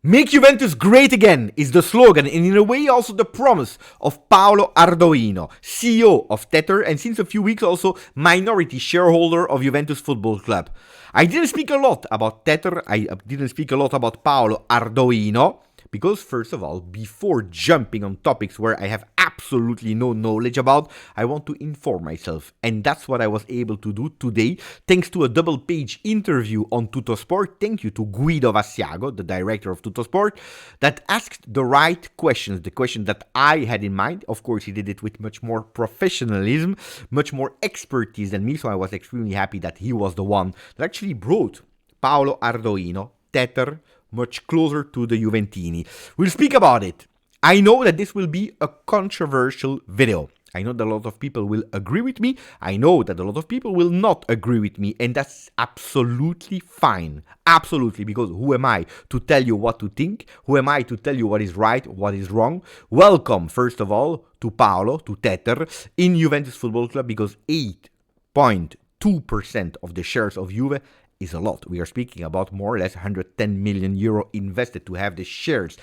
Make Juventus great again is the slogan and in a way also the promise of Paolo Ardoino, CEO of Tether and since a few weeks also minority shareholder of Juventus Football Club. I didn't speak a lot about Tether, I didn't speak a lot about Paolo Ardoino, because first of all, before jumping on topics where I have absolutely no knowledge about, I want to inform myself. And that's what I was able to do today, thanks to a double-page interview on Tuttosport. Thank you to Guido Vassiago, the director of Tuttosport, that asked the right questions, the question that I had in mind. Of course, he did it with much more professionalism, much more expertise than me, so I was extremely happy that he was the one that actually brought Paolo Ardoino, Tether, much closer to the Juventini. We'll speak about it. I know that this will be a controversial video. I know that a lot of people will agree with me. I know that a lot of people will not agree with me, and that's absolutely fine. Absolutely, because who am I to tell you what to think? Who am I to tell you what is right, what is wrong? Welcome, first of all, to Paolo, to Tether, in Juventus Football Club, because 8.2% of the shares of Juve is a lot. We are speaking about more or less 110 million euro invested to have these shares.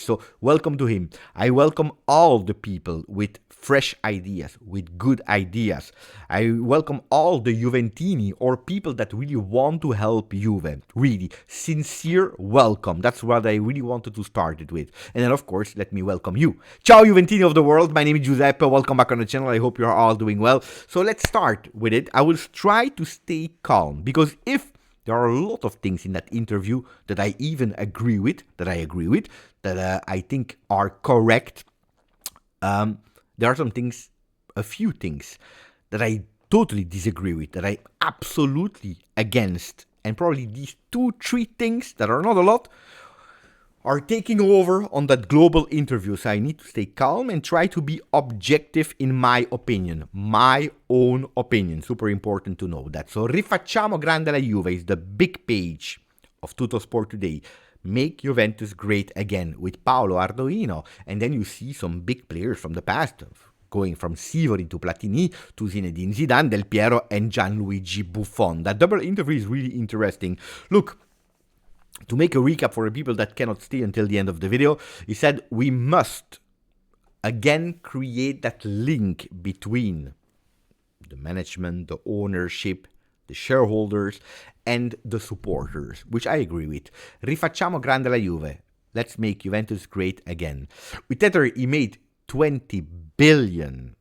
So welcome to him. I welcome all the people with fresh ideas, with good ideas. I welcome all the Juventini or people that really want to help Juve. Really, sincere welcome. That's what I really wanted to start it with. And then, of course, let me welcome you. Ciao Juventini of the world. My name is Giuseppe. Welcome back on the channel. I hope you're all doing well. So let's start with it. I will try to stay calm because if there are a lot of things in that interview that I even agree with, that I think are correct, there are some things, a few things, that I totally disagree with, that I'm absolutely against. And probably these 2-3 things that are not a lot are taking over on that global interview. So I need to stay calm and try to be objective in my opinion. My own opinion. Super important to know that. So Rifacciamo grande la Juve is the big page of Tuttosport today. Make Juventus great again with Paolo Ardoino. And then you see some big players from the past, going from Sivori to Platini to Zinedine Zidane, Del Piero and Gianluigi Buffon. That double interview is really interesting. Look, to make a recap for the people that cannot stay until the end of the video, he said we must again create that link between the management, the ownership, the shareholders, and the supporters, which I agree with. Rifacciamo grande la Juve. Let's make Juventus great again. With Tether, he made 20 billion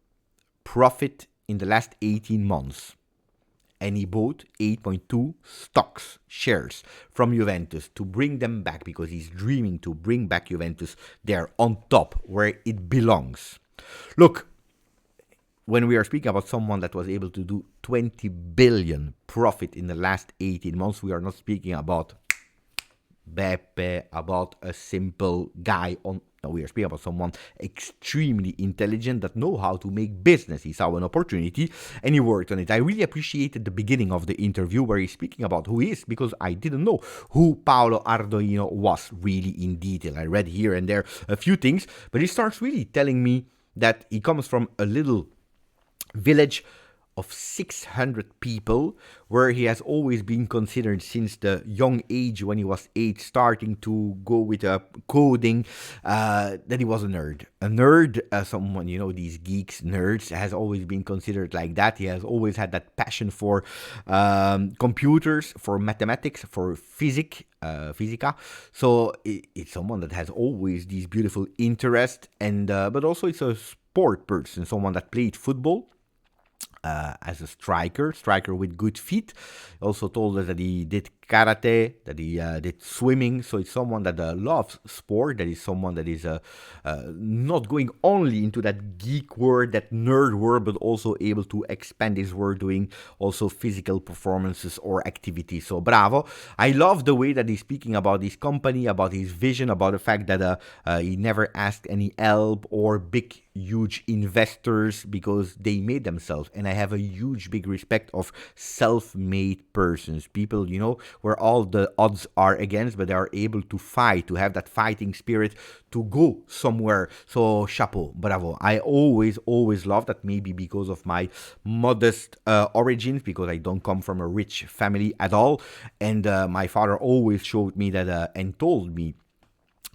profit in the last 18 months. And he bought 8.2 stocks, shares from Juventus to bring them back because he's dreaming to bring back Juventus there on top where it belongs. Look, when we are speaking about someone that was able to do 20 billion profit in the last 18 months, we are not speaking about Beppe, about a simple guy on. No, we are speaking about someone extremely intelligent that know how to make business. He saw an opportunity and he worked on it. I really appreciated the beginning of the interview where he's speaking about who he is because I didn't know who Paolo Ardoino was really in detail. I read here and there a few things, but he starts really telling me that he comes from a little village of 600 people, where he has always been considered since the young age when he was 8, starting to go with coding, that he was a nerd. A nerd, someone, you know, these geeks, nerds, has always been considered like that. He has always had that passion for computers, for mathematics, for physica. So it's someone that has always these beautiful interests, and but also it's a sport person, someone that played football. As a striker with good feet. Also told us that he did karate, that he did swimming. So it's someone that loves sport, that is someone that is not going only into that geek world, that nerd world, but also able to expand his world doing also physical performances or activities. So bravo. I love the way that he's speaking about his company, about his vision, about the fact that he never asked any help or big huge investors because they made themselves. And I have a huge big respect of self-made persons, people, you know, where all the odds are against, but they are able to fight, to have that fighting spirit, to go somewhere. So chapeau, bravo. I always love that, maybe because of my modest origins, because I don't come from a rich family at all. And my father always showed me that and told me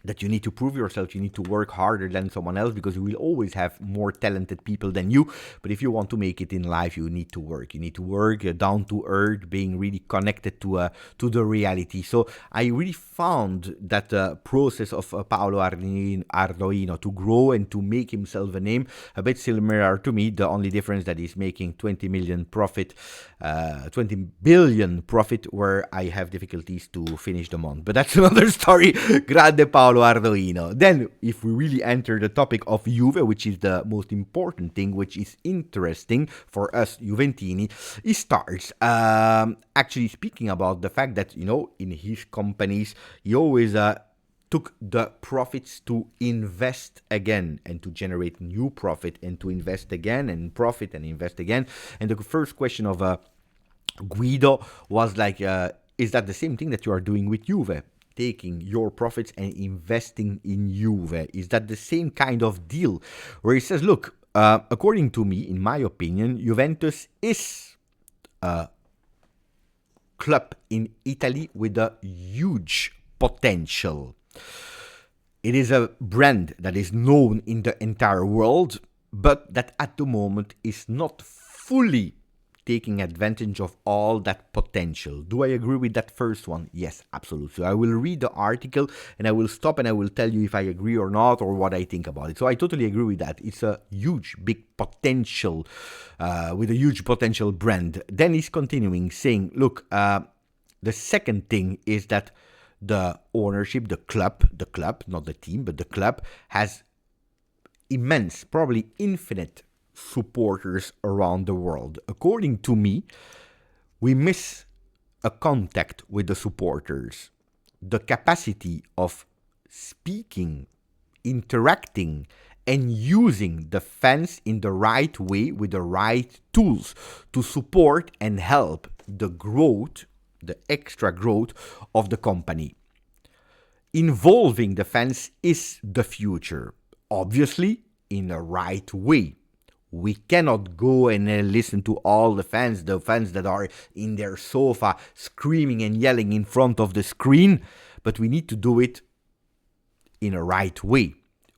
that you need to prove yourself, you need to work harder than someone else, because you will always have more talented people than you. But if you want to make it in life, you need to work. You need to work down to earth, being really connected to the reality. So I really found that process of Paolo Ardoino to grow and to make himself a name a bit similar to me. The only difference that he's making 20 billion profit, where I have difficulties to finish the month. But that's another story. Grande Paolo Ardoino. Then, if we really enter the topic of Juve, which is the most important thing, which is interesting for us Juventini, he starts actually speaking about the fact that, in his companies, he always took the profits to invest again and to generate new profit and to invest again and profit and invest again. And the first question of Guido was like, is that the same thing that you are doing with Juve? Taking your profits and investing in Juve? Is that the same kind of deal? Where he says, look, according to me, in my opinion, Juventus is a club in Italy with a huge potential. It is a brand that is known in the entire world, but that at the moment is not fully taking advantage of all that potential. Do I agree with that first one? Yes, absolutely. So I will read the article and I will stop and I will tell you if I agree or not, or what I think about it. So I totally agree with that. It's a huge, big potential, with a huge potential brand. Then he's continuing saying, look, the second thing is that the ownership, the club, not the team, but the club has immense, probably infinite supporters around the world. According to me, we miss a contact with the supporters, the capacity of speaking, interacting, and using the fans in the right way with the right tools to support and help the growth, the extra growth of the company. Involving the fans is the future, obviously in the right way. We cannot go and listen to all the fans that are in their sofa screaming and yelling in front of the screen, but we need to do it in a right way.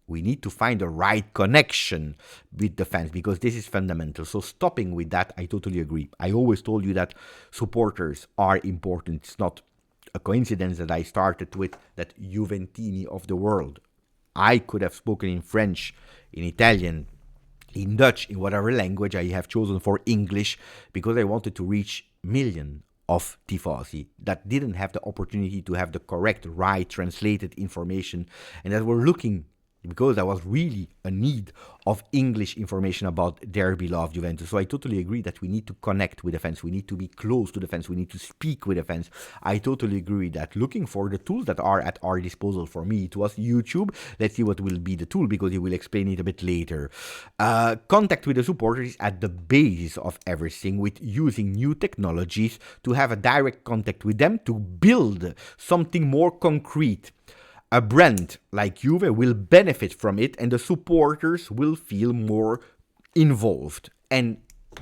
We need to find a right connection with the fans, because this is fundamental. So stopping with that, I totally agree. I always told you that supporters are important. It's not a coincidence that I started with that Juventini of the world. I could have spoken in French, in Italian, in Dutch, in whatever language. I have chosen for English because I wanted to reach millions of tifosi that didn't have the opportunity to have the correct, right, translated information, and that were looking, because there was really a need of English information about their beloved Juventus. So I totally agree that we need to connect with the fans. We need to be close to the fans. We need to speak with the fans. I totally agree with that. Looking for the tools that are at our disposal. For me, it was YouTube. Let's see what will be the tool, because he will explain it a bit later. Contact with the supporters is at the basis of everything, with using new technologies to have a direct contact with them to build something more concrete. A brand like Juve will benefit from it, and the supporters will feel more involved. And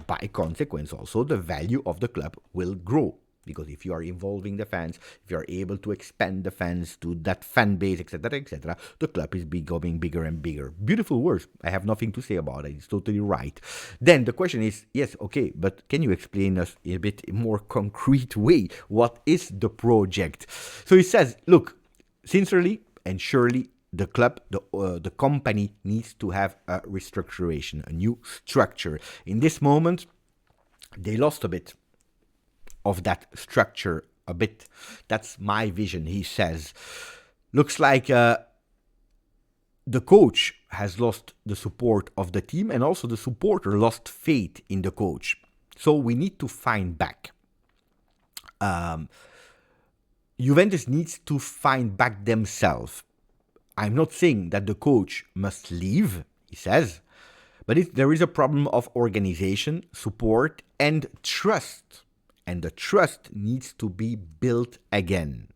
by consequence, also, the value of the club will grow. Because if you are involving the fans, if you are able to expand the fans to that fan base, etc., the club is becoming bigger and bigger. Beautiful words. I have nothing to say about it. It's totally right. Then the question is, yes, okay, but can you explain us in a bit more concrete way? What is the project? So he says, look, sincerely and surely, the club, the company needs to have a restructuration, a new structure. In this moment, they lost a bit of that structure, a bit. That's my vision, he says. Looks like the coach has lost the support of the team, and also the supporter lost faith in the coach. So we need to find back. Juventus needs to find back themselves. I'm not saying that the coach must leave, he says, but there is a problem of organization, support, and trust. and the trust needs to be built again.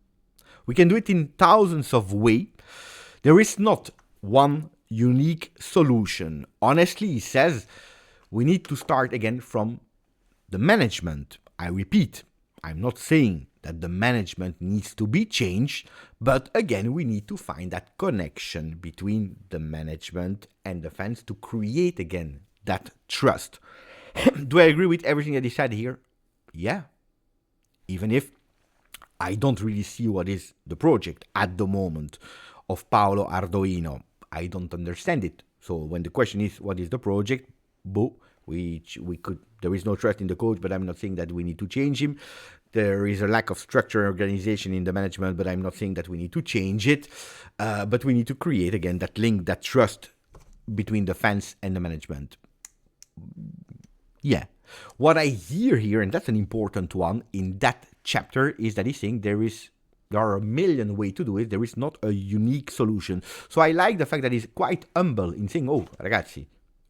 We can do it in thousands of ways. There is not one unique solution. Honestly, he says we need to start again from the management. I repeat, I'm not saying that the management needs to be changed, but again, we need to find that connection between the management and the fans to create again that trust. Do I agree with everything that he said here? Yeah. Even if I don't really see what is the project at the moment of Paolo Ardoino. I don't understand it. So when the question is, what is the project? We could. There is no trust in the coach, but I'm not saying that we need to change him. There is a lack of structure and organization in the management, but I'm not saying that we need to change it. But we need to create again that link, that trust between the fans and the management. Yeah. What I hear here, and that's an important one in that chapter, is that he's saying there are a million ways to do it. There is not a unique solution. So I like the fact that he's quite humble in saying, oh, ragazzi,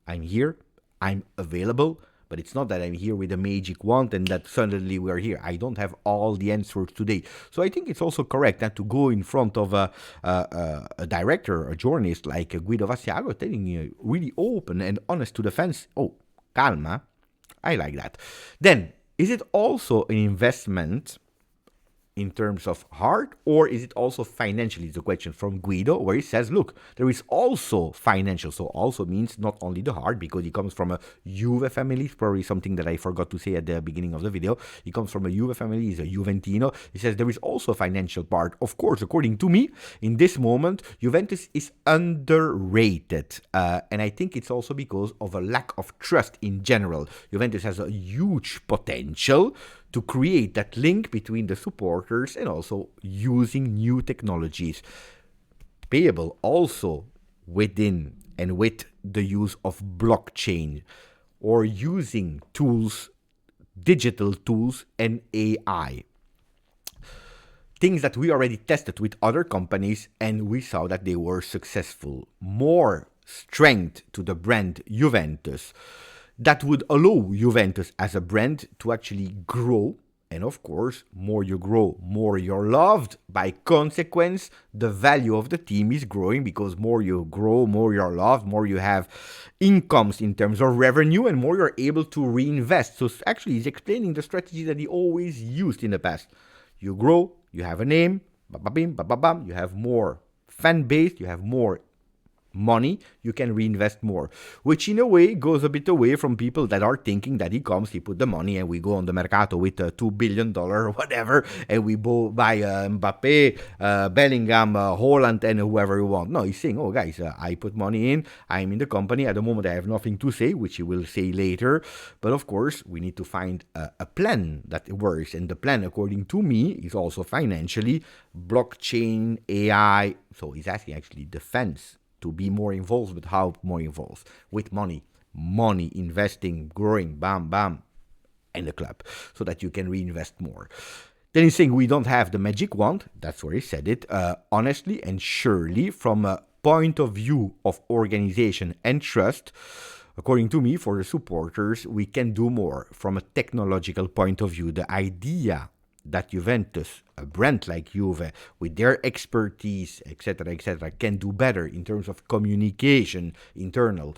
I'm here, I'm available, but it's not that I'm here with a magic wand and that suddenly we're here. I don't have all the answers today. So I think it's also correct that to go in front of a director, a journalist like Guido Vassiago, telling you really open and honest to the fans, oh, calma, I like that. Then, is it also an investment in terms of heart, or is it also financially? It's a question from Guido, where he says, look, there is also financial. So also means not only the heart, because he comes from a Juve family. It's probably something that I forgot to say at the beginning of the video. He comes from a Juve family. He's a Juventino. He says there is also a financial part. Of course, according to me, in this moment, Juventus is underrated. And I think it's also because of a lack of trust in general. Juventus has a huge potential to create that link between the supporters and also using new technologies. Payable also within and with the use of blockchain or using tools, digital tools and AI. Things that we already tested with other companies and we saw that they were successful. More strength to the brand Juventus. That would allow Juventus as a brand to actually grow. And of course, more you grow, more you're loved. By consequence, the value of the team is growing because more you grow, more you're loved, more you have incomes in terms of revenue, and more you're able to reinvest. So actually, he's explaining the strategy that he always used in the past. You grow, you have a name, you have more fan base, you have more money, you can reinvest more, which in a way goes a bit away from people that are thinking that he comes, he put the money and we go on the mercato with $2 billion or whatever and we buy Mbappe, Bellingham, Holland and whoever you want. No, he's saying, oh guys, I put money in, I'm in the company, at the moment I have nothing to say, which he will say later, but of course we need to find a plan that works, and the plan according to me is also financially, blockchain, AI. So he's asking actually defense to be more involved, but how more involved? With money, investing, growing, bam, and the club, so that you can reinvest more. Then he's saying we don't have the magic wand. That's where he said it. Honestly and surely, from a point of view of organization and trust, according to me, for the supporters, we can do more. From a technological point of view, the idea that Juventus, a brand like Juve, with their expertise, etc., can do better in terms of communication, internal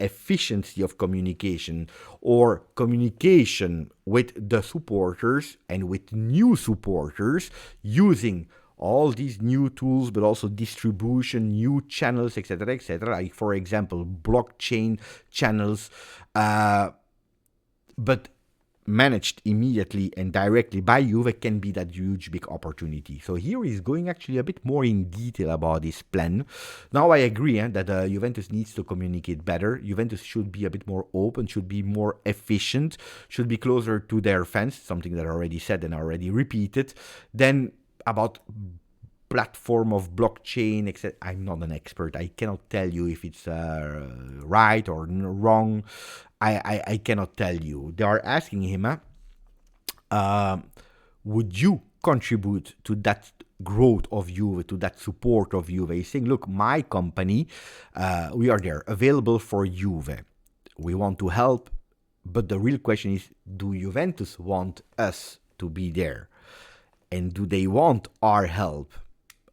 efficiency of communication, or communication with the supporters and with new supporters using all these new tools, but also distribution, new channels, etc., like, for example, blockchain channels, but managed immediately and directly by Juve can be that huge big opportunity. So here he's going actually a bit more in detail about this plan. Now I agree that Juventus needs to communicate better. Juventus should be a bit more open, should be more efficient, should be closer to their fans, something that I already said and already repeated. Then about platform of blockchain, etc. I'm not an expert. I cannot tell you if it's right or wrong. I cannot tell you. They are asking him, would you contribute to that growth of Juve, to that support of Juve? He's saying, look, my company, we are there, available for Juve. We want to help But the real question is, do Juventus want us to be there? And do they want our help?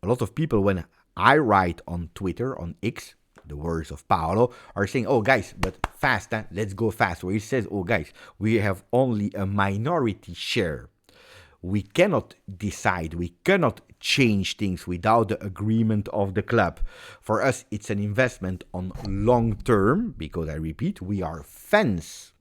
A lot of people, when I write on Twitter, on X, the words of Paolo, are saying, oh guys, but fast, huh? Let's go fast. Where he says, oh guys, we have only a minority share. We cannot decide, we cannot change things without the agreement of the club. For us, it's an investment on long term, because I repeat, we are fans.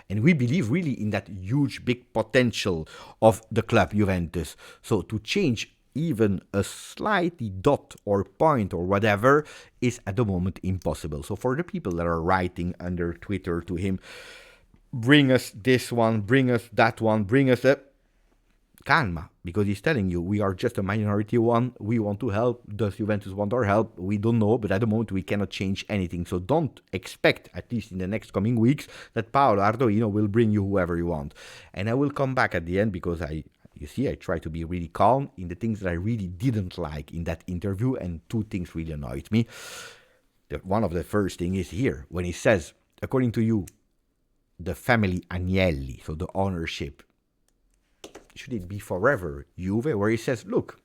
And we believe really in that huge, big potential of the club Juventus. So to change even a slightly dot or point or whatever is at the moment impossible. So for the people that are writing under Twitter to him, bring us this one, bring us that one, bring us a... Calma, because he's telling you we are just a minority one. We want to help. Does Juventus want our help? We don't know, but at the moment we cannot change anything. So don't expect, at least in the next coming weeks, that Paolo Ardoino will bring you whoever you want. And I will come back at the end, because I try to be really calm in the things that I really didn't like in that interview, and two things really annoyed me. One of the first thing is here, when he says, according to you, the family Agnelli, so the ownership, should it be forever Juve? Where he says, look,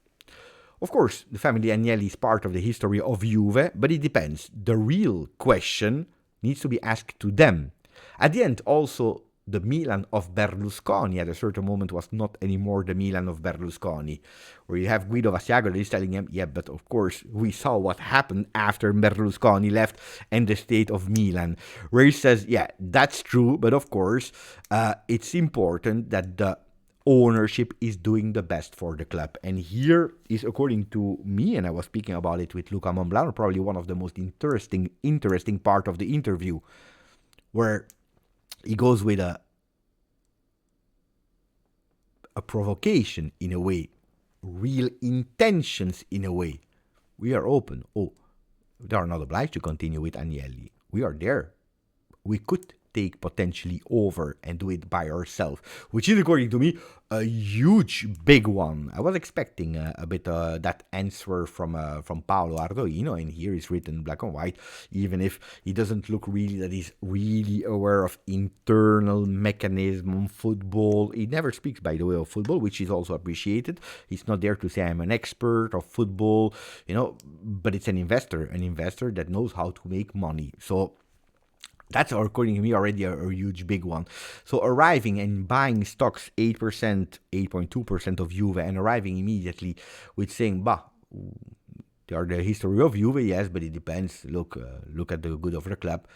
of course, the family Agnelli is part of the history of Juve, but it depends. The real question needs to be asked to them. At the end, also, the Milan of Berlusconi at a certain moment was not anymore the Milan of Berlusconi, where you have Guido Vassiago that is telling him, yeah, but of course, we saw what happened after Berlusconi left and the state of Milan, where he says, yeah, that's true, but of course, it's important that the ownership is doing the best for the club. And here is, according to me, and I was speaking about it with Luca Monblano, probably one of the most interesting part of the interview, where he goes with a provocation in a way, real intentions in a way. We are open. Oh, they are not obliged to continue with Agnelli. We are there. We could take potentially over and do it by ourselves, which is, according to me, a huge, big one. I was expecting a bit that answer from Paolo Ardoino, and here is written black and white, even if he doesn't look really that he's really aware of internal mechanism football. He never speaks, by the way, of football, which is also appreciated. He's not there to say I'm an expert of football, but it's an investor that knows how to make money. So that's, according to me, already a huge big one. So arriving and buying stocks 8%, 8.2% of Juve, and arriving immediately with saying, they are the history of Juve, yes, but it depends. Look at the good of the club.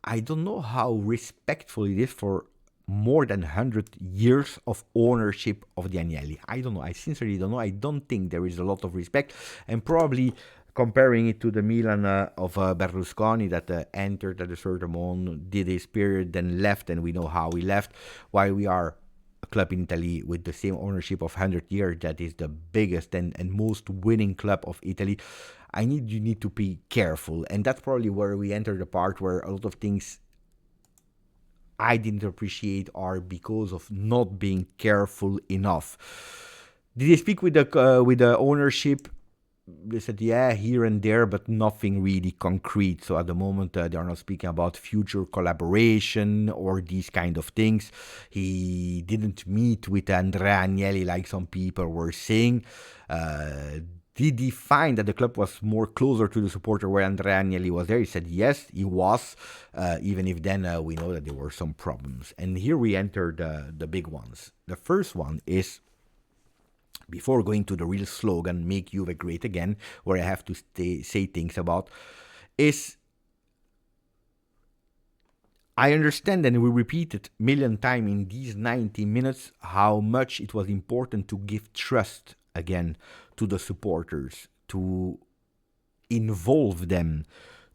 I don't know how respectful it is for more than 100 years of ownership of the Agnelli. I don't know. I sincerely don't know. I don't think there is a lot of respect, and probably comparing it to the Milan of Berlusconi that entered at a certain moment, did his period, then left, and we know how he left. While we are a club in Italy with the same ownership of 100 years, that is the biggest and most winning club of Italy, you need to be careful. And that's probably where we enter the part where a lot of things I didn't appreciate are because of not being careful enough. Did they speak with the ownership? They said, yeah, here and there, but nothing really concrete. So at the moment, they are not speaking about future collaboration or these kind of things. He didn't meet with Andrea Agnelli like some people were saying. Did he find that the club was more closer to the supporter where Andrea Agnelli was there? He said, yes, he was, even if then we know that there were some problems. And here we enter the big ones. The first one is, before going to the real slogan, make Juve great again, where I have to say things about, is I understand, and we repeat it a million times in these 90 minutes, how much it was important to give trust again to the supporters, to involve them,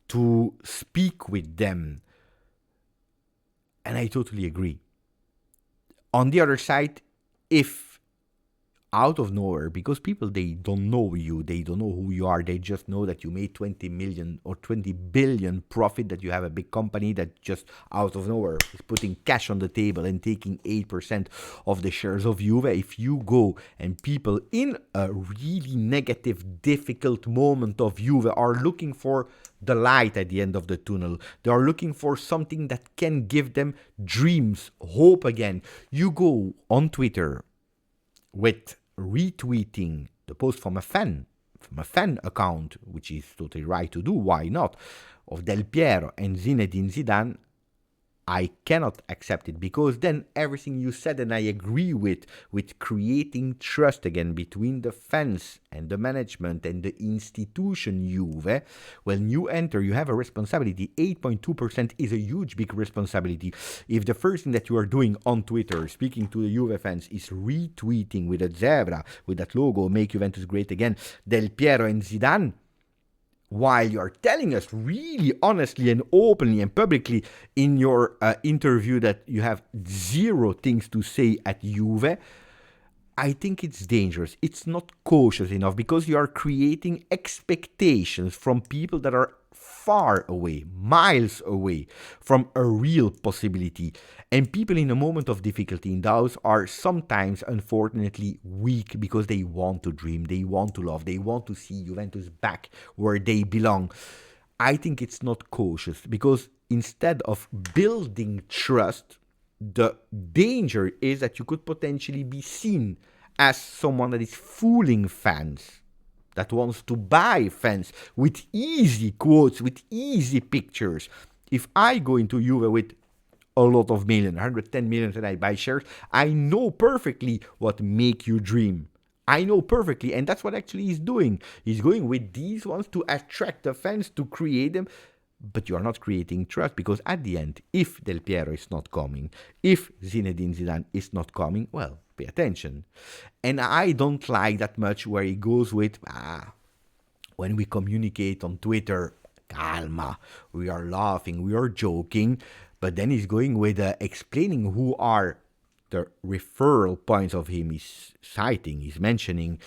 to speak with them. And I totally agree. On the other side, if out of nowhere, because people, they don't know you, they don't know who you are, they just know that you made 20 million or 20 billion profit, that you have a big company that just out of nowhere is putting cash on the table and taking 8% of the shares of Juve. If you go and people in a really negative, difficult moment of Juve are looking for the light at the end of the tunnel, they are looking for something that can give them dreams, hope again, you go on Twitter with retweeting the post from a fan account, which is totally right to do, why not, of Del Piero and Zinedine Zidane, I cannot accept it, because then everything you said, and I agree with creating trust again between the fans and the management and the institution Juve, when you enter, you have a responsibility. 8.2% is a huge, big responsibility. If the first thing that you are doing on Twitter, speaking to the Juve fans, is retweeting with a zebra, with that logo, make Juventus great again, Del Piero and Zidane, while you're telling us really honestly and openly and publicly in your interview that you have zero things to say at Juve, I think it's dangerous. It's not cautious enough, because you are creating expectations from people that are far away, miles away from a real possibility. And people in a moment of difficulty in doubt are sometimes, unfortunately, weak, because they want to dream, they want to love, they want to see Juventus back where they belong. I think it's not cautious, because instead of building trust, the danger is that you could potentially be seen as someone that is fooling fans, that wants to buy fans with easy quotes, with easy pictures. If I go into Juve with a lot of million, 110 million, and I buy shares, I know perfectly what make you dream. I know perfectly, and that's what actually he's doing. He's going with these ones to attract the fans, to create them, but you are not creating trust, because at the end, if Del Piero is not coming, if Zinedine Zidane is not coming, well, pay attention. And I don't like that much where he goes with, when we communicate on Twitter, calma, we are laughing, we are joking, but then he's going with explaining who are the referral points of him. He's citing, he's mentioning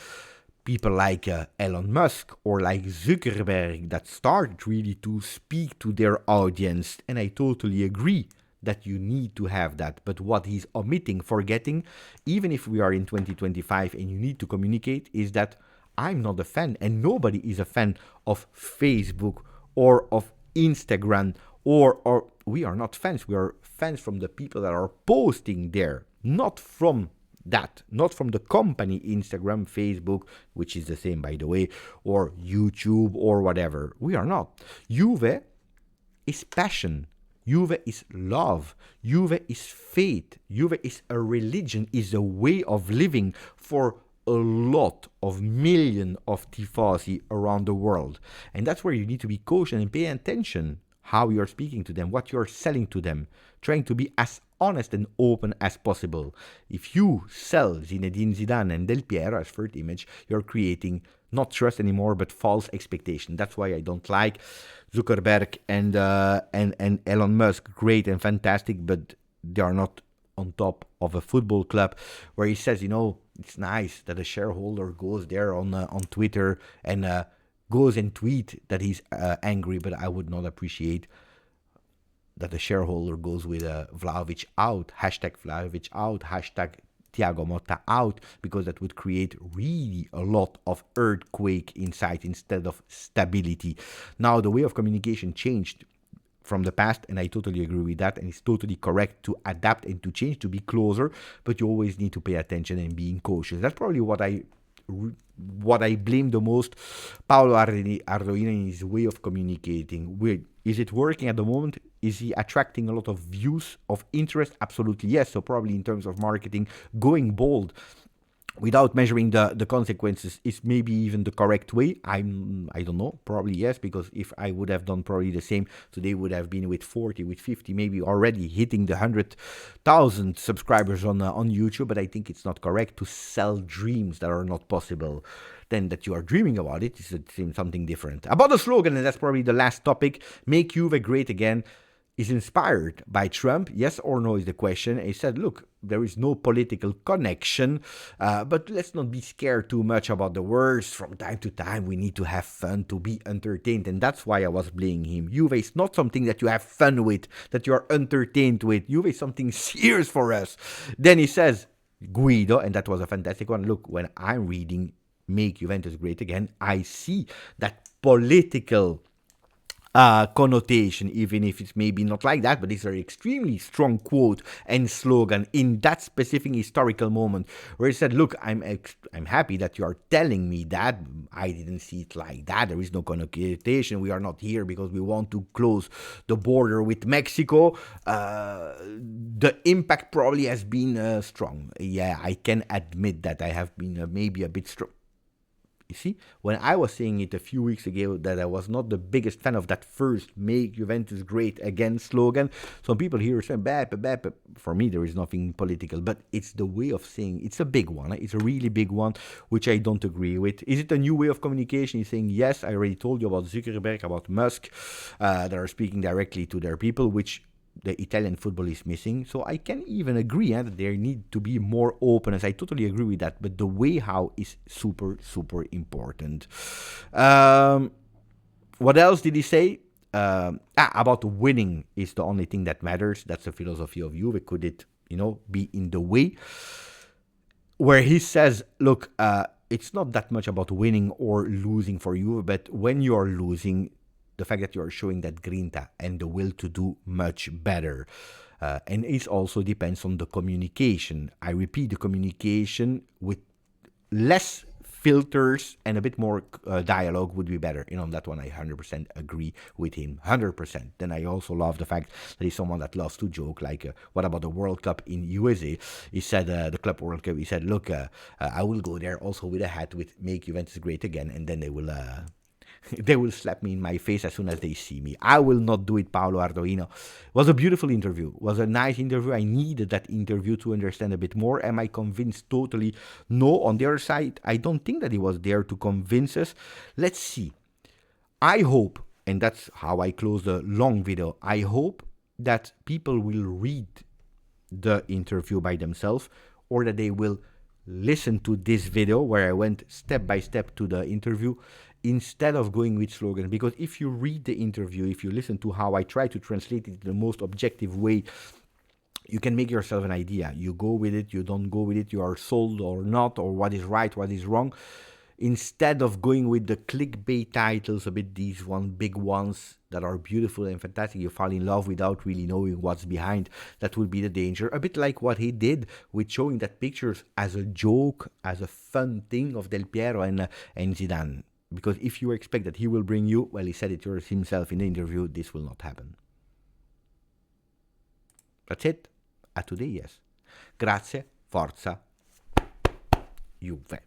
people like Elon Musk or like Zuckerberg that started really to speak to their audience. And I totally agree that you need to have that. But what he's omitting, forgetting, even if we are in 2025 and you need to communicate, is that I'm not a fan, and nobody is a fan of Facebook or of Instagram, or we are not fans. We are fans from the people that are posting there, not from that, not from the company Instagram, Facebook, which is the same, by the way, or YouTube or whatever. We are not. Juve is passion. Juve is love. Juve is faith. Juve is a religion, is a way of living for a lot of millions of tifosi around the world. And that's where you need to be cautious and pay attention how you're speaking to them, what you're selling to them, trying to be as honest and open as possible. If you sell Zinedine Zidane and Del Piero as first image, you're creating not trust anymore, but false expectation. That's why I don't like Zuckerberg and Elon Musk. Great and fantastic, but they are not on top of a football club where he says, it's nice that a shareholder goes there on Twitter and goes and tweet that he's angry, but I would not appreciate that the shareholder goes with Vlahovic out, hashtag Vlahovic out, hashtag Thiago Motta out, because that would create really a lot of earthquake inside instead of stability. Now, the way of communication changed from the past, and I totally agree with that, and it's totally correct to adapt and to change, to be closer, but you always need to pay attention and being cautious. That's probably what I blame the most Paolo Ardoino in his way of communicating. Is it working at the moment? Is he attracting a lot of views, of interest? Absolutely yes. So probably in terms of marketing, going bold without measuring the consequences is maybe even the correct way. I don't know, probably yes, because if I would have done probably the same, today would have been with 40, with 50, maybe already hitting the 100,000 subscribers on YouTube. But I think it's not correct to sell dreams that are not possible. Then that you are dreaming about it is something different. About the slogan, and that's probably the last topic, make Juve great again. is inspired by Trump? Yes or no is the question. He said, look, there is no political connection, but let's not be scared too much about the words. From time to time, we need to have fun, to be entertained, and that's why I was blaming him. Juve is not something that you have fun with, that you are entertained with. Juve is something serious for us. Then he says, Guido, and that was a fantastic one. Look, when I'm reading Make Juventus Great Again, I see that political connotation, even if it's maybe not like that, but it's an extremely strong quote and slogan in that specific historical moment where he said, look, I'm happy that you are telling me that. I didn't see it like that. There is no connotation. We are not here because we want to close the border with Mexico. The impact probably has been strong. Yeah, I can admit that I have been maybe a bit strong. You see, when I was saying it a few weeks ago that I was not the biggest fan of that first Make Juventus Great Again slogan, some people here are saying, bah. For me, there is nothing political, but it's the way of saying. It's a big one. It's a really big one, which I don't agree with. Is it a new way of communication? He's saying, yes, I already told you about Zuckerberg, about Musk, that are speaking directly to their people, which the Italian football is missing. So I can even agree that they need to be more openness. I totally agree with that. But the way how is super, super important. What else did he say? About winning is the only thing that matters. That's the philosophy of Juve. Could it, be in the way? Where he says, look, it's not that much about winning or losing for Juve, but when you are losing, the fact that you are showing that grinta and the will to do much better. And it also depends on the communication. I repeat, the communication with less filters and a bit more dialogue would be better. On that one, I 100% agree with him. 100%. Then I also love the fact that he's someone that loves to joke, like, what about the World Cup in USA? He said, the Club World Cup, he said, look, I will go there also with a hat with Make Juventus Great Again, and then they will... they will slap me in my face as soon as they see me. I will not do it, Paolo Ardoino. It was a beautiful interview. It was a nice interview. I needed that interview to understand a bit more. Am I convinced? Totally no. On the other side, I don't think that he was there to convince us. Let's see. I hope, and that's how I close the long video, I hope that people will read the interview by themselves, or that they will listen to this video where I went step by step to the interview instead of going with slogans. Because if you read the interview, if you listen to how I try to translate it in the most objective way, you can make yourself an idea. You go with it, you don't go with it, you are sold or not, or what is right, what is wrong. Instead of going with the clickbait titles, a bit these big ones that are beautiful and fantastic, you fall in love without really knowing what's behind. That would be the danger. A bit like what he did with showing that pictures as a joke, as a fun thing of Del Piero and Zidane. Because if you expect that he will bring you, well, he said it himself in the interview, this will not happen. That's it. A today, yes. Grazie, forza, Juve.